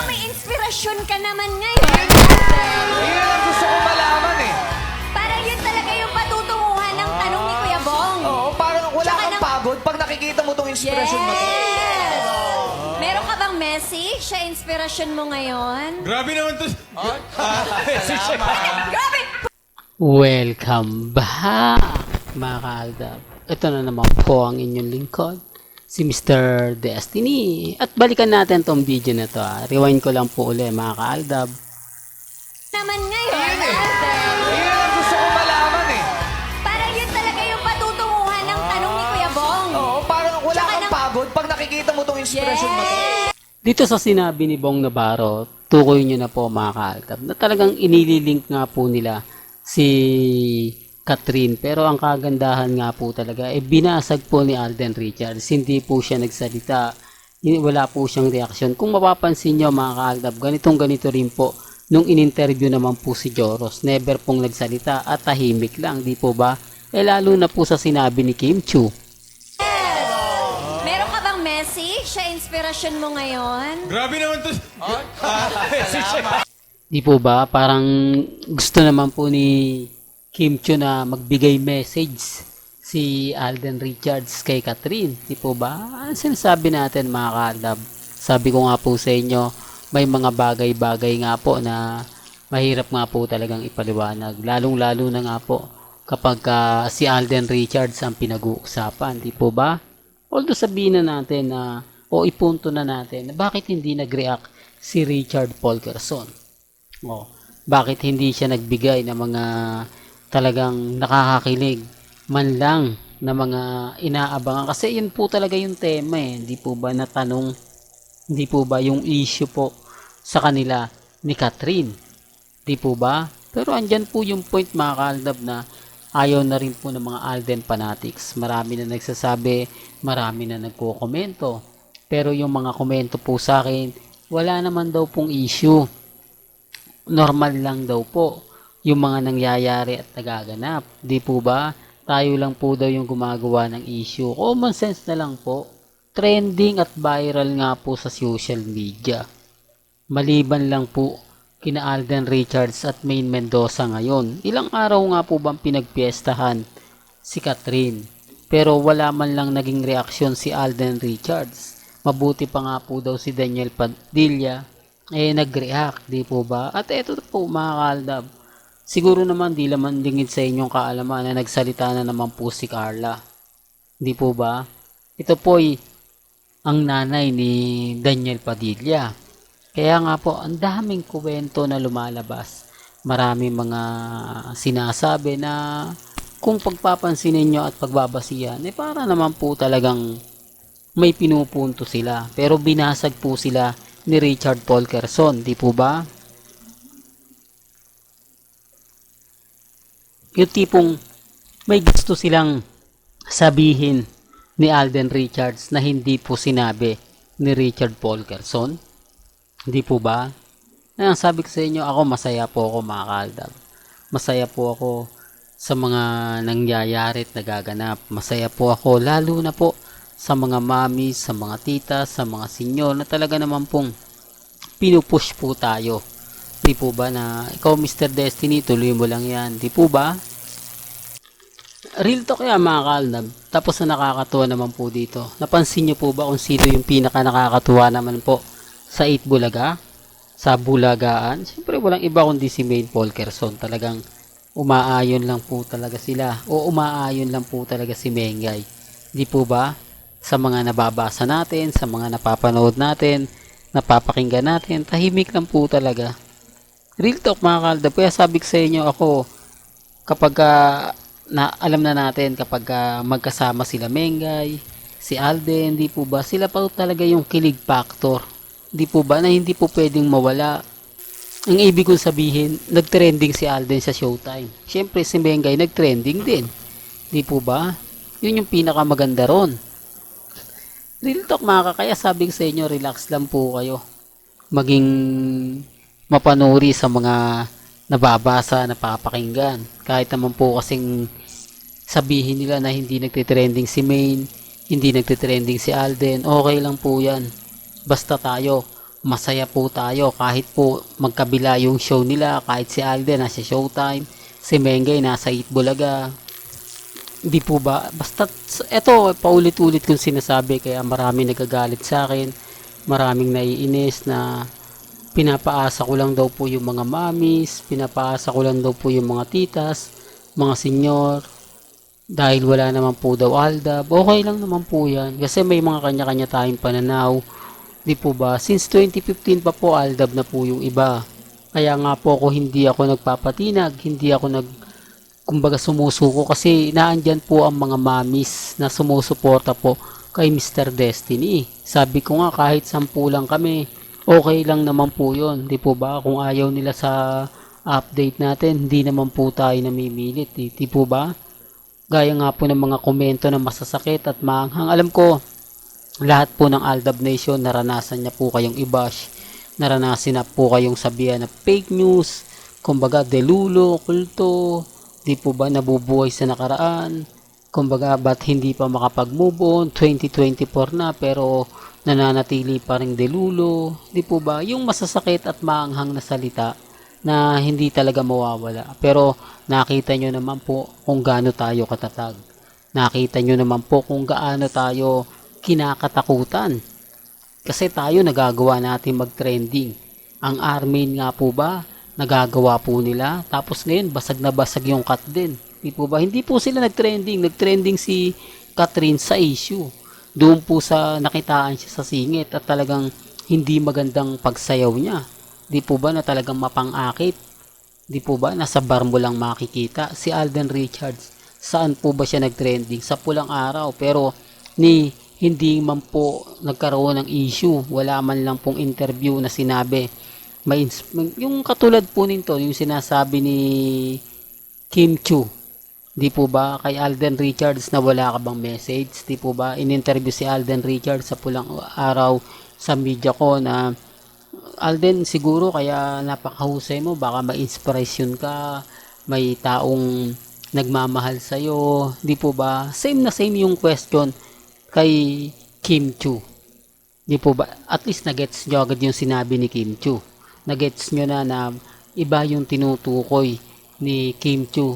may inspirasyon ka naman ngayon. Yun ang gusto ko malaman eh. Parang yun talaga yung patutunguhan ng tanong ni Kuya Bong. Oo, parang wala Tsaka kang na- pagod pag nakikita mo tong inspirasyon mo to. Yes! Meron ka bang message sa inspirasyon mo ngayon? Grabe naman to. Grabe! Welcome back, mga kaaldab. Ito na naman po ang inyong lingkod, si Mr. Destiny. At balikan natin tong video na to. Rewind ko lang po ulit, mga kaaldab. Naman ngayon. Yun ang gusto ko malaman eh. Parang yun talaga yung patutunguhan ng tanong ni Kuya Bong. Oo, parang wala Tsaka kang na- pagod pag nakikita mo tong inspirasyon mo to. Dito sa sinabi ni Bong Navarro, tukoy nyo na po, mga kaaldab, na talagang inililink nga po nila si Catherine. Pero ang kagandahan nga po talaga, binasag po ni Alden Richards. Hindi po siya nagsalita. Wala po siyang reaksyon. Kung mapapansin nyo, mga kaaldab, ganito rin po nung in-interview naman po si Joros. Never pong nagsalita at tahimik lang, di po ba? Lalo na po sa sinabi ni Kim Chu. Meron ka bang message sa inspirasyon mo ngayon? Grabe naman to. Di po ba? Parang gusto naman po ni Kim Chu na magbigay message si Alden Richards kay Catherine. Di po ba? Ano sinasabi natin, mga kaaldab? Sabi ko nga po sa inyo, may mga bagay-bagay nga po na mahirap nga po talagang ipaliwanag. Lalong-lalo na nga po kapag si Alden Richards ang pinag-uusapan. Di po ba? Although sabihin na natin na o ipunto na natin na bakit hindi nag-react si Richard Polkerson. Bakit hindi siya nagbigay ng mga talagang nakakakilig man lang na mga inaabangan, kasi yun po talaga yung tema eh, hindi po ba natanong, hindi po ba yung issue po sa kanila ni Catherine, di po ba? Pero andyan po yung point, mga kaaldab, na ayaw na rin po ng mga Alden fanatics. Marami na nagsasabi, marami na nagko-komento, pero yung mga komento po sa akin, wala naman daw pong issue. Normal lang daw po yung mga nangyayari at nagaganap. Di po ba? Tayo lang po daw yung gumagawa ng issue. Common sense na lang po. Trending at viral nga po sa social media. Maliban lang po kina Alden Richards at Maine Mendoza ngayon. Ilang araw nga po bang pinagpiestahan si Catherine. Pero wala man lang naging reaksyon si Alden Richards. Mabuti pa nga po daw si Daniel Padilla nag-react, di po ba? At eto po, mga kaaldab, siguro naman di laman dingid sa inyong kaalaman na nagsalita na naman po si Carla, di po ba? Ito po ang nanay ni Daniel Padilla. Kaya nga po, ang daming kuwento na lumalabas. Maraming mga sinasabi na kung pagpapansinin nyo at pagbabasihan, para naman po talagang may pinupunto sila. Pero binasag po sila ni Richard Polkerson, di po ba? Yung tipong may gusto silang sabihin ni Alden Richards na hindi po sinabi ni Richard Polkerson, di po ba? Ang sabi ko sa inyo, ako masaya po ako, mga kaaldab. Masaya po ako sa mga nangyayari at nagaganap. Masaya po ako lalo na po sa mga mami, sa mga tita, sa mga senyor na talaga naman pong pinupush po tayo. Di po ba na ikaw, Mr. Destiny, tuloy mo lang yan. Di po ba? Real talk yan, mga kaaldab. Tapos na nakakatuwa naman po dito. Napansin niyo po ba kung sino yung pinaka nakakatuwa naman po sa 8 Bulaga? Sa Bulagaan? Siyempre walang iba kundi si Maine Polkerson. Talagang umaayon lang po talaga sila. O umaayon lang po talaga si Mengay. Di po ba? Sa mga nababasa natin, sa mga napapanood natin, napapakinggan natin, tahimik lang po talaga. Real talk, mga kaaldab. Kaya sabi ko sa inyo, ako, kapag alam na natin, kapag magkasama sila Mengay, si Alden, di po ba, sila pa talaga yung kilig factor. Di po ba, na hindi po pwedeng mawala. Ang ibig kong sabihin, nagtrending si Alden sa Showtime. Siyempre, si Mengay nagtrending din. Di po ba? Yun yung pinakamaganda ron. Real talk, mga kaya sabi ko sa inyo, relax lang po kayo. Maging mapanuri sa mga nababasa, napapakinggan. Kahit naman po kasing sabihin nila na hindi nagtitrending si Maine, hindi nagtitrending si Alden, okay lang po yan. Basta tayo, masaya po tayo kahit po magkabila yung show nila, kahit si Alden nasa Showtime, si Mengay nasa Itbulaga. Di po ba? Basta eto paulit-ulit kong sinasabi kaya marami nagagalit sa akin, maraming naiinis na pinapaasa ko lang daw po yung mga mamis, pinapaasa ko lang daw po yung mga titas, mga senyor, dahil wala naman po daw Aldab. Okay lang naman po yan kasi may mga kanya-kanya tayong pananaw. Di po ba? Since 2015 pa po Aldab na po yung iba. Kaya nga po hindi ako nagpapatinag, hindi ako kumbaga sumusuko kasi naandyan po ang mga mamis na sumusuporta po kay Mr. Destiny. Sabi ko nga kahit 10 lang kami, okay lang naman po yun. Di po ba? Kung ayaw nila sa update natin, hindi naman po tayo namimilit. Di po ba? Gaya nga po ng mga komento na masasakit at maanghang. Alam ko, lahat po ng Aldab Nation, naranasan niya po kayong i-bash. Naranasan na po kayong sabihan na fake news, kumbaga delulo, kulto, di po ba nabubuhay sa nakaraan, kumbaga ba't hindi pa makapag-move on, 2024 na pero nananatili pa rin delulo, di po ba? Yung masasakit at maanghang na salita na hindi talaga mawawala. Pero nakita nyo naman po kung gaano tayo katatag. Nakita nyo naman po kung gaano tayo kinakatakutan. Kasi tayo nagagawa natin mag-trending. Ang Armin nga po ba, nagagawa po nila. Tapos ngayon, basag na basag yung cut din. Di po ba? Hindi po sila nag-trending. Nag-trending si Catherine sa issue. Doon po sa nakitaan siya sa singit at talagang hindi magandang pagsayaw niya. Di po ba na talagang mapang-akit? Di po ba? Nasa bar mo lang makikita. Si Alden Richards, saan po ba siya nag-trending? Sa pulang araw. Pero hindi man po nagkaroon ng issue. Wala man lang pong interview na sinabi. Yung katulad po nito, yung sinasabi ni Kim Chu, di po ba kay Alden Richards na wala ka bang message? Di po ba in-interview si Alden Richards sa pulang araw sa media ko na Alden, siguro kaya napakahusay mo, baka ma-inspiration ka, may taong nagmamahal sa'yo, di po ba? Same na same yung question kay Kim Chu. Di po ba? At least nagets nyo agad yung sinabi ni Kim Chu. Nagets nyo na iba yung tinutukoy ni Kim Chu.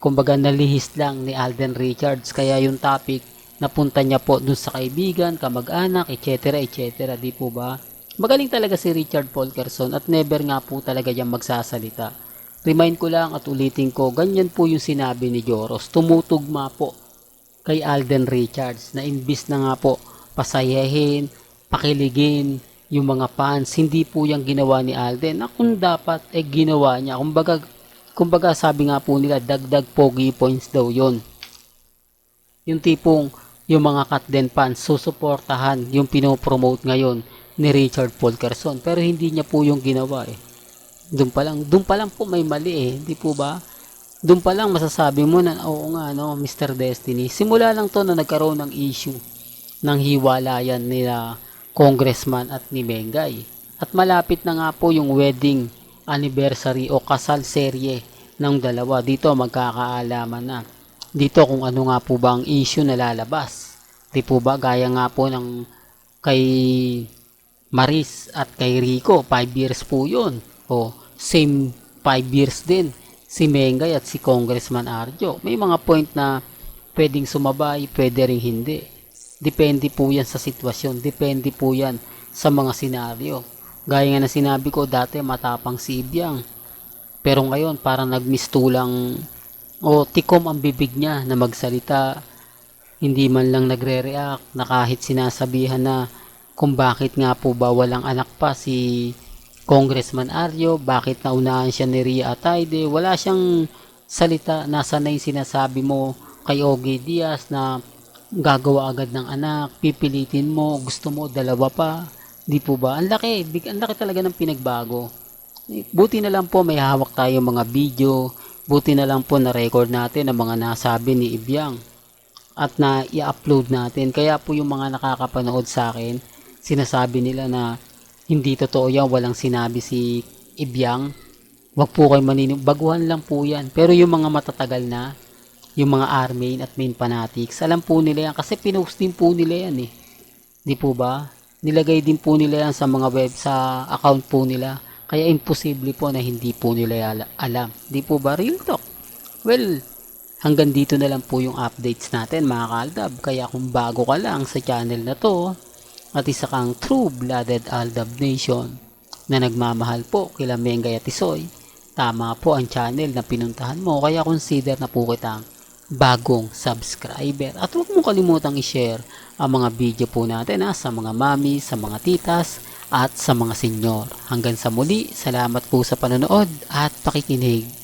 Kumbaga nalihis lang ni Alden Richards. Kaya yung topic napunta niya po dun sa kaibigan, kamag-anak, etc. etc. Di po ba? Magaling talaga si Richard Polkerson at never nga po talaga yung magsasalita. Remind ko lang at ulitin ko, ganyan po yung sinabi ni Joros. Tumutugma po kay Alden Richards na imbis na nga po pasayahin, pakiligin yung mga fans, hindi po yung ginawa ni Alden na kung dapat ginawa niya. Kumbaga sabi nga po nila, dagdag pogi points daw yon. Yung tipong yung mga Katden fans susuportahan yung pinopromote ngayon ni Richard Polkerson, pero hindi niya po yung ginawa Doon pa lang po may mali di po ba? Doon pa lang masasabi mo na oo nga Mr. Destiny. Simula lang to na nagkaroon ng issue ng hiwalayan nila Congressman at ni Mengay. At malapit na nga po yung wedding anniversary o kasal serye ng dalawa. Dito magkakaalaman na. Dito kung ano nga po ba ang issue na lalabas. Di po ba? Gaya nga po ng kay Maris at kay Rico, 5 years po yun. O, same 5 years din. Si Mengay at si Congressman Arjo. May mga point na pwedeng sumabay, pwede ring hindi. Depende po yan sa sitwasyon. Depende po yan sa mga senaryo. Gaya nga na sinabi ko dati, matapang si Ibiang. Pero ngayon, parang nagmistulang o tikom ang bibig niya na magsalita. Hindi man lang nagre-react na kahit sinasabihan na kung bakit nga po ba walang anak pa si Congressman Arjo, bakit naunahan siya ni Ria Atayde, wala siyang salita. Nasa na yung sinasabi mo kay Ogie Diaz na gagawa agad ng anak, pipilitin mo, gusto mo dalawa pa, di po ba? Ang laki talaga ng pinagbago. Buti na lang po may hawak tayo mga video, buti na lang po na record natin ang mga nasabi ni Ibiang at na i-upload natin. Kaya po yung mga nakakapanood sa akin, sinasabi nila na hindi totoo yan, walang sinabi si Ibiang. Wag po kayo baguhan lang po yan. Pero yung mga matatagal na, yung mga Armain at main fanatics, alam po nila yan kasi pinost din po nila yan Di po ba? Nilagay din po nila yan sa mga web, sa account po nila. Kaya imposible po na hindi po nila alam. Di po ba, real talk? Well, hanggang dito na lang po yung updates natin mga kaaldab. Kaya kung bago ka lang sa channel na to, at isa kang true-blooded Aldab Nation na nagmamahal po kila Mengay at Tisoy, tama po ang channel na pinuntahan mo. Kaya consider na po kitang bagong subscriber. At huwag mo kalimutang i-share ang mga video po natin sa mga mami, sa mga titas, at sa mga senyor. Hanggang sa muli, salamat po sa panonood at pakikinig.